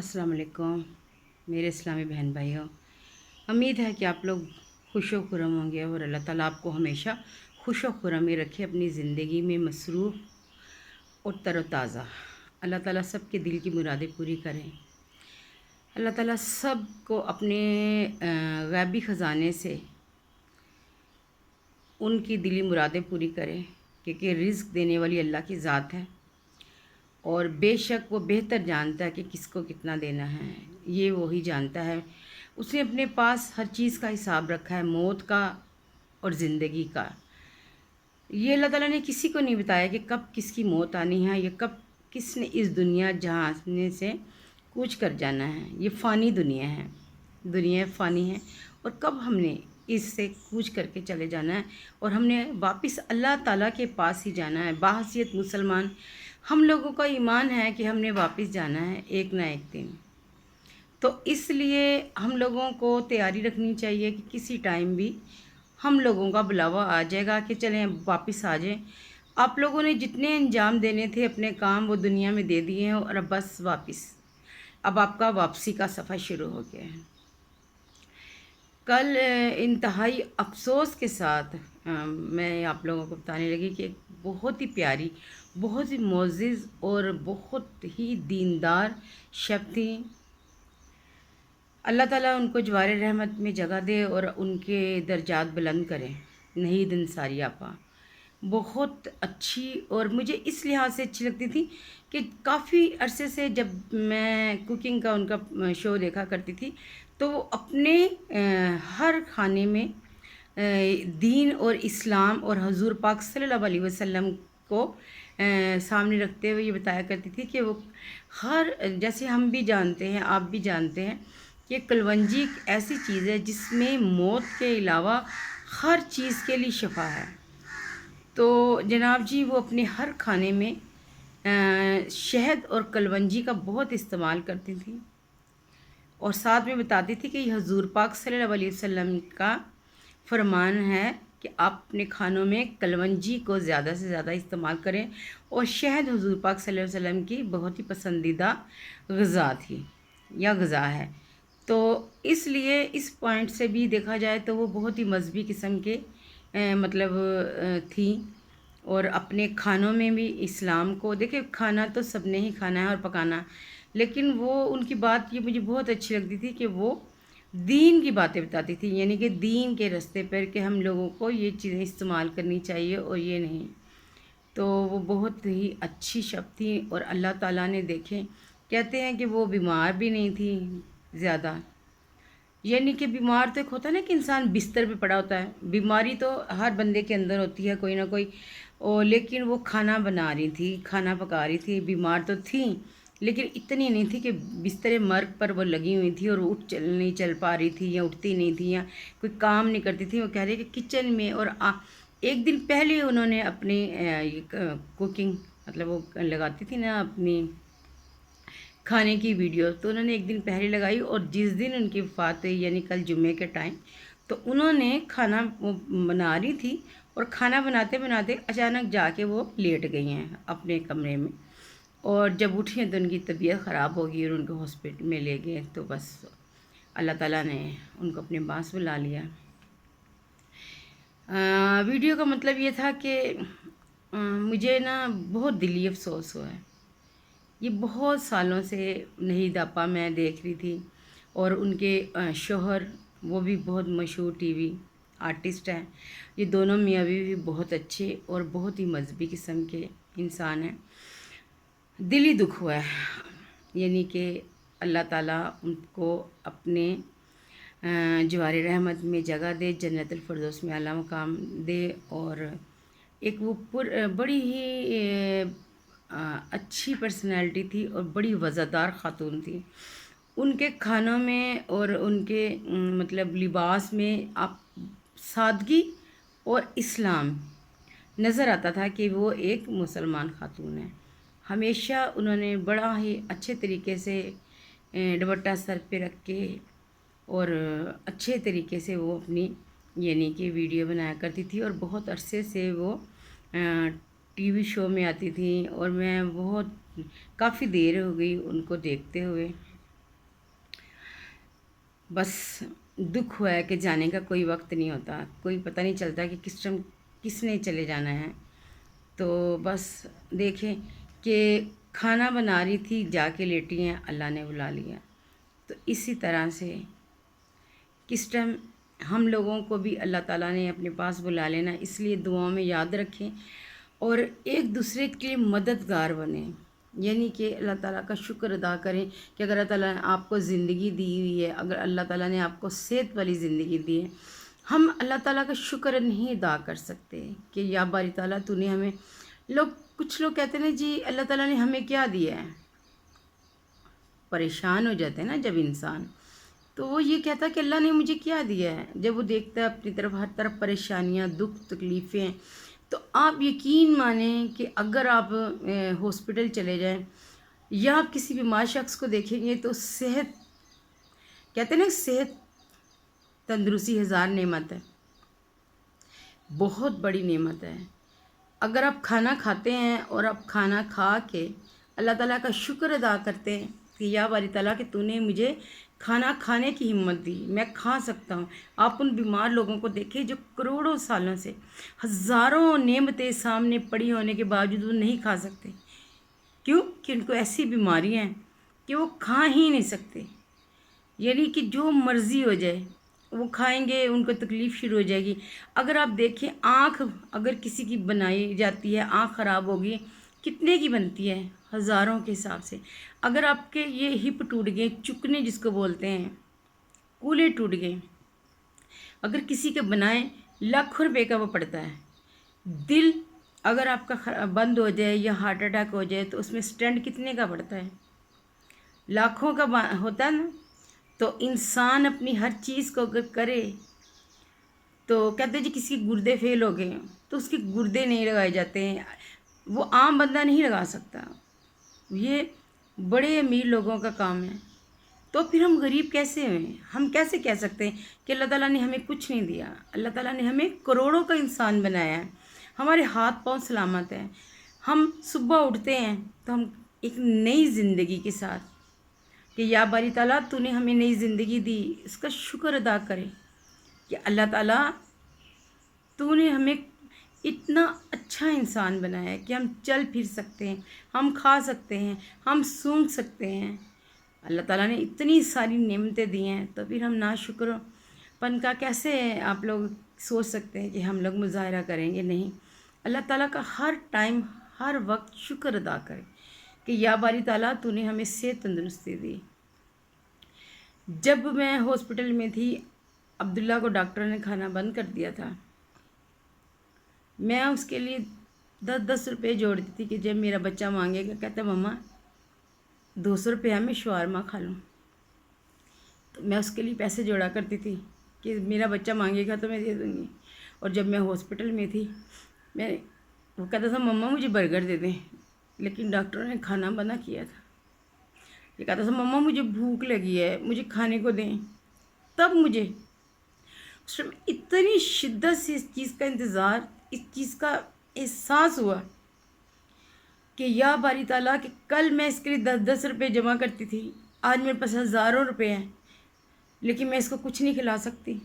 अस्सलाम वालेकुम मेरे इस्लामी बहन भाइयों। उम्मीद है कि आप लोग खुश व खुर्रम होंगे और अल्लाह ताला आपको हमेशा खुश व खुर्रम ही रखे, अपनी ज़िंदगी में मसरूफ़ और तरोताज़ा। अल्लाह ताला सब के दिल की मुरादें पूरी करें। अल्लाह ताला सब को अपने गैबी ख़जाने से उनकी दिली मुरादें पूरी करें, क्योंकि रिज़्क़ देने वाली अल्लाह की ज़ात है और बेशक वो बेहतर जानता है कि किसको कितना देना है। ये वो ही जानता है। उसने अपने पास हर चीज़ का हिसाब रखा है, मौत का और ज़िंदगी का। ये अल्लाह ताला ने किसी को नहीं बताया कि कब किसकी मौत आनी है या कब किसने इस दुनिया जहाने से कूच कर जाना है। ये फ़ानी दुनिया है, दुनिया फ़ानी है और कब हमने इससे कूच करके चले जाना है और हमने वापस अल्लाह ताला के पास ही जाना है। बाहसियत मुसलमान हम लोगों का ईमान है कि हमने वापस जाना है एक ना एक दिन। तो इसलिए हम लोगों को तैयारी रखनी चाहिए कि किसी टाइम भी हम लोगों का बुलावा आ जाएगा कि चलें वापस आ जाएं। आप लोगों ने जितने अंजाम देने थे अपने काम वो दुनिया में दे दिए हैं और अब बस वापस अब आपका वापसी का सफ़र शुरू हो गया है। कल इंतहाई अफसोस के साथ मैं आप लोगों को बताने लगी कि एक बहुत ही प्यारी, बहुत ही मोअज़्ज़िज़ और बहुत ही दीनदार शब थी। अल्लाह ताला उनको जवार रहमत में जगह दे और उनके दर्जात बुलंद करें। नहीद अंसारी आपा बहुत अच्छी और मुझे इस लिहाज से अच्छी लगती थी कि काफ़ी अरसे से जब मैं कुकिंग का उनका शो देखा करती थी तो वो अपने हर खाने में दीन और इस्लाम और हुज़ूर पाक सल्लल्लाहु अलैहि वसल्लम को सामने रखते हुए ये बताया करती थी कि वो हर, जैसे हम भी जानते हैं आप भी जानते हैं कि कलवंजी एक ऐसी चीज़ है जिसमें मौत के अलावा हर चीज़ के लिए शिफा है। तो जनाब जी वो अपने हर खाने में शहद और कलवंजी का बहुत इस्तेमाल करती थी और साथ में बताती थी कि हुज़ूर पाक सल्लल्लाहु अलैहि वसल्लम का फरमान है कि आप अपने खानों में कलवंजी को ज़्यादा से ज़्यादा इस्तेमाल करें और शहद हुज़ूर पाक सल्लल्लाहु अलैहि वसल्लम की बहुत ही पसंदीदा ग़िज़ा थी या ग़िज़ा है। तो इसलिए इस पॉइंट से भी देखा जाए तो वो बहुत ही मज़हबी किस्म के थी और अपने खानों में भी इस्लाम को देखिए, खाना तो सब ने ही खाना है और पकाना, लेकिन वो उनकी बात ये मुझे बहुत अच्छी लगती थी कि वो दीन की बातें बताती थी, यानी कि दीन के रास्ते पर कि हम लोगों को ये चीज़ें इस्तेमाल करनी चाहिए और ये नहीं। तो वो बहुत ही अच्छी शब थी और अल्लाह ताला ने देखें, कहते हैं कि वो बीमार भी नहीं थी ज़्यादा, यानी कि बीमार तो एक होता है ना कि इंसान बिस्तर पे पड़ा होता है, बीमारी तो हर बंदे के अंदर होती है कोई ना कोई। और लेकिन वो खाना बना रही थी, खाना पका रही थी, बीमार तो थी लेकिन इतनी नहीं थी कि बिस्तर मर्ग पर वो लगी हुई थी और नहीं चल पा रही थी या उठती नहीं थी या कोई काम नहीं करती थी। वो कह रही कि किचन में और एक दिन पहले उन्होंने अपनी कुकिंग वो लगाती थी ना अपनी खाने की वीडियो, तो उन्होंने एक दिन पहले लगाई और जिस दिन उनकी वफ़ात हुई यानी कल जुम्मे के टाइम, तो उन्होंने खाना वो बना रही थी और खाना बनाते बनाते अचानक जाके वो लेट गई हैं अपने कमरे में और जब उठी हैं तो उनकी तबीयत ख़राब हो गई और उनको हॉस्पिटल में ले गए। तो बस अल्लाह ताला ने उनको अपने पास बुला लिया। वीडियो का मतलब ये था कि मुझे ना बहुत दिली अफसोस हुआ है। ये बहुत सालों से नहीद आपा मैं देख रही थी और उनके शौहर वो भी बहुत मशहूर टीवी आर्टिस्ट हैं। ये दोनों मियाँ बीवी भी बहुत अच्छे और बहुत ही मजहबी किस्म के इंसान हैं। दिली दुख हुआ है, यानी कि अल्लाह ताला उनको अपने जवार रहमत में जगह दे, जन्नतुल फिरदौस में आला मकाम दे। और एक वो बड़ी ही अच्छी पर्सनैलिटी थी और बड़ी वज़ादार ख़ातून थी। उनके खानों में और उनके लिबास में आप सादगी और इस्लाम नज़र आता था कि वो एक मुसलमान ख़ातून है। हमेशा उन्होंने बड़ा ही अच्छे तरीके से दुपट्टा सर पे रख के और अच्छे तरीके से वो अपनी यानी कि वीडियो बनाया करती थी और बहुत अरसे से वो टीवी शो में आती थी और मैं बहुत काफ़ी देर हो गई उनको देखते हुए। बस दुख हुआ है कि जाने का कोई वक्त नहीं होता, कोई पता नहीं चलता कि किस टाइम किसने चले जाना है। तो बस देखें कि खाना बना रही थी, जाके लेटी हैं, अल्लाह ने बुला लिया। तो इसी तरह से किस टाइम हम लोगों को भी अल्लाह ताला ने अपने पास बुला लेना, इसलिए दुआओं में याद रखें और एक दूसरे के लिए मददगार बने। यानी कि अल्लाह ताला का शुक्र अदा करें कि अगर अल्लाह ताला ने आपको ज़िंदगी दी हुई है, अगर अल्लाह ताला ने आपको सेहत वाली ज़िंदगी दी है, हम अल्लाह ताला का शुक्र नहीं अदा कर सकते कि या बारी ताला तूने हमें, कुछ लोग कहते हैं ना जी अल्लाह ताला ने हमें क्या दिया है। परेशान हो जाते हैं ना जब इंसान, तो वो ये कहता है कि अल्लाह ने मुझे क्या दिया है। जब वो देखता है अपनी तरफ हर तरफ परेशानियाँ, दुख, तकलीफ़ें, तो आप यकीन मानें कि अगर आप हॉस्पिटल चले जाएं या आप किसी बीमार शख्स को देखेंगे तो सेहत, कहते हैं ना सेहत तंदुरुस्ती हज़ार नेमत है, बहुत बड़ी नेमत है। अगर आप खाना खाते हैं और आप खाना खा के अल्लाह ताला का शुक्र अदा करते हैं कि या बारी ताला कि तूने मुझे खाना खाने की हिम्मत दी, मैं खा सकता हूँ। आप उन बीमार लोगों को देखें जो करोड़ों सालों से हज़ारों नेमतें सामने पड़ी होने के बावजूद वो नहीं खा सकते। क्यों? कि उनको ऐसी बीमारियाँ हैं कि वो खा ही नहीं सकते। यानी कि जो मर्ज़ी हो जाए वो खाएंगे, उनको तकलीफ़ शुरू हो जाएगी। अगर आप देखें आँख अगर किसी की बनाई जाती है, आँख ख़राब होगी, कितने की बनती है? हज़ारों के हिसाब से। अगर आपके ये हिप टूट गए, चुकने जिसको बोलते हैं, कूल्हे टूट गए, अगर किसी के बनाए लाखों रुपए का वो पड़ता है। दिल अगर आपका बंद हो जाए या हार्ट अटैक हो जाए तो उसमें स्टेंट कितने का पड़ता है? लाखों का होता है ना। तो इंसान अपनी हर चीज़ को अगर करे, तो कहते हैं जी किसी के गुर्दे फेल हो गए तो उसके गुर्दे नहीं लगाए जाते हैं, वो आम बंदा नहीं लगा सकता, ये बड़े अमीर लोगों का काम है। तो फिर हम गरीब कैसे हैं? हम कैसे कह सकते हैं कि अल्लाह ताला ने हमें कुछ नहीं दिया? अल्लाह ताला ने हमें करोड़ों का इंसान बनाया है, हमारे हाथ पांव सलामत हैं, हम सुबह उठते हैं तो हम एक नई ज़िंदगी के साथ कि या बारी ताला तूने हमें नई ज़िंदगी दी, इसका शुक्र अदा करें कि अल्लाह ताला तूने हमें इतना अच्छा इंसान बनाया है कि हम चल फिर सकते हैं, हम खा सकते हैं, हम सूंघ सकते हैं। अल्लाह ताला ने इतनी सारी नेमतें दी हैं, तो फिर हम नाशुक्रपन का कैसे आप लोग सोच सकते हैं कि हम लोग मुजाहरा करेंगे? नहीं, अल्लाह ताला का हर टाइम हर वक्त शुक्र अदा करें कि या बारी ताला तूने हमें सेहत तंदुरुस्ती दी। जब मैं हॉस्पिटल में थी, अब्दुल्ला को डॉक्टर ने खाना बंद कर दिया था। मैं उसके लिए 10-10 रुपये जोड़ती थी कि जब मेरा बच्चा मांगेगा, कहता मम्मा 200 रुपया में शवारमा खा लूँ। तो मैं उसके लिए पैसे जोड़ा करती थी कि मेरा बच्चा मांगेगा तो मैं दे दूँगी। और जब मैं हॉस्पिटल में थी, वो कहता था मम्मा मुझे बर्गर दे दें, लेकिन डॉक्टरों ने खाना मना किया था। ये कहता था मम्मा मुझे भूख लगी है, मुझे खाने को दें। तब मुझे उस टाइम इतनी शिद्दत से इस चीज़ का इंतज़ार, इस चीज़ का एहसास हुआ कि या बारी ताला कि कल मैं इसके लिए 10-10 रुपये जमा करती थी, आज मेरे पास हज़ारों रुपए हैं, लेकिन मैं इसको कुछ नहीं खिला सकती।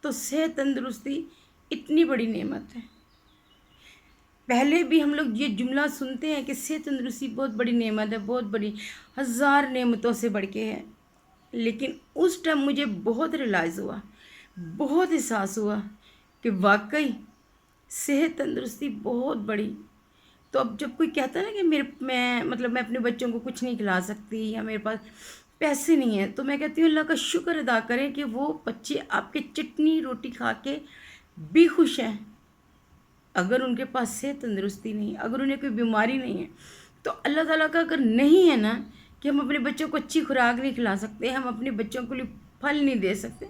तो सेहत तंदुरुस्ती इतनी बड़ी नेमत है। पहले भी हम लोग ये जुमला सुनते हैं कि सेहत तंदुरुस्ती बहुत बड़ी नेमत है, बहुत बड़ी, हज़ार नेमतों से बढ़ के है। लेकिन उस टाइम मुझे बहुत रियलाइज़ हुआ, बहुत एहसास हुआ कि वाकई सेहत तंदुरुस्ती बहुत बड़ी। तो अब जब कोई कहता है ना कि मैं अपने बच्चों को कुछ नहीं खिला सकती या मेरे पास पैसे नहीं हैं, तो मैं कहती हूँ अल्लाह का शुक्र अदा करें कि वो बच्चे आपके चटनी रोटी खा के भी खुश हैं। अगर उनके पास सेहत तंदुरुस्ती नहीं, अगर उन्हें कोई बीमारी नहीं है, तो अल्लाह ताला का अगर नहीं है ना कि हम अपने बच्चों को अच्छी खुराक नहीं खिला सकते, हम अपने बच्चों को लिए फल नहीं दे सकते,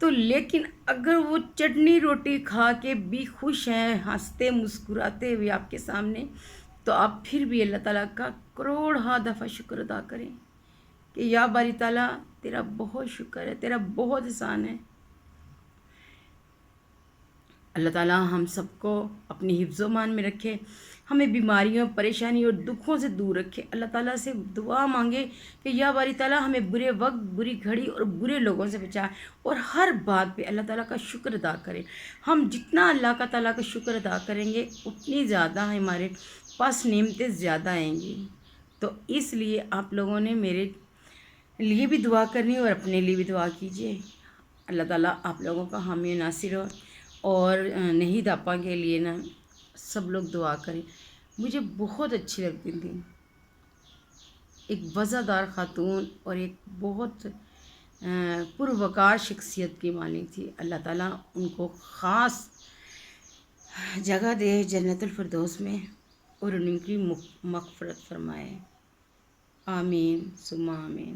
तो लेकिन अगर वो चटनी रोटी खा के भी खुश हैं, हंसते मुस्कुराते हुए आपके सामने, तो आप फिर भी अल्लाह ताला का करोड़ हा दफ़ा शुक्र अदा करें कि या बारी ताला तेरा बहुत शुक्र है, तेरा बहुत एहसान है। अल्लाह ताला हम सबको अपनी हिफ्ज़-ओ-मान में रखे, ہمیں بیماریوں پریشانی اور دکھوں سے دور رکھے۔ اللہ تعالیٰ سے دعا مانگے کہ یا باری تعالیٰ ہمیں برے وقت بری گھڑی اور برے لوگوں سے بچائے، اور ہر بات پہ اللہ تعالیٰ کا شکر ادا کریں۔ ہم جتنا اللہ تعالیٰ کا شکر ادا کریں گے اتنی زیادہ ہمارے پاس نعمتیں زیادہ آئیں گی۔ تو اس لیے آپ لوگوں نے میرے لیے بھی دعا کرنی اور اپنے لیے بھی دعا کیجیے۔ اللہ تعالیٰ آپ لوگوں کا حامی و ناصر ہو، اور نہیں آپا کے لیے نا سب لوگ دعا کریں۔ مجھے بہت اچھی لگتی تھی، ایک وفادار خاتون اور ایک بہت پروقار شخصیت کی مالک تھی۔ اللہ تعالیٰ ان کو خاص جگہ دے جنت الفردوس میں، اور ان کی مغفرت فرمائے۔ آمین ثم آمین۔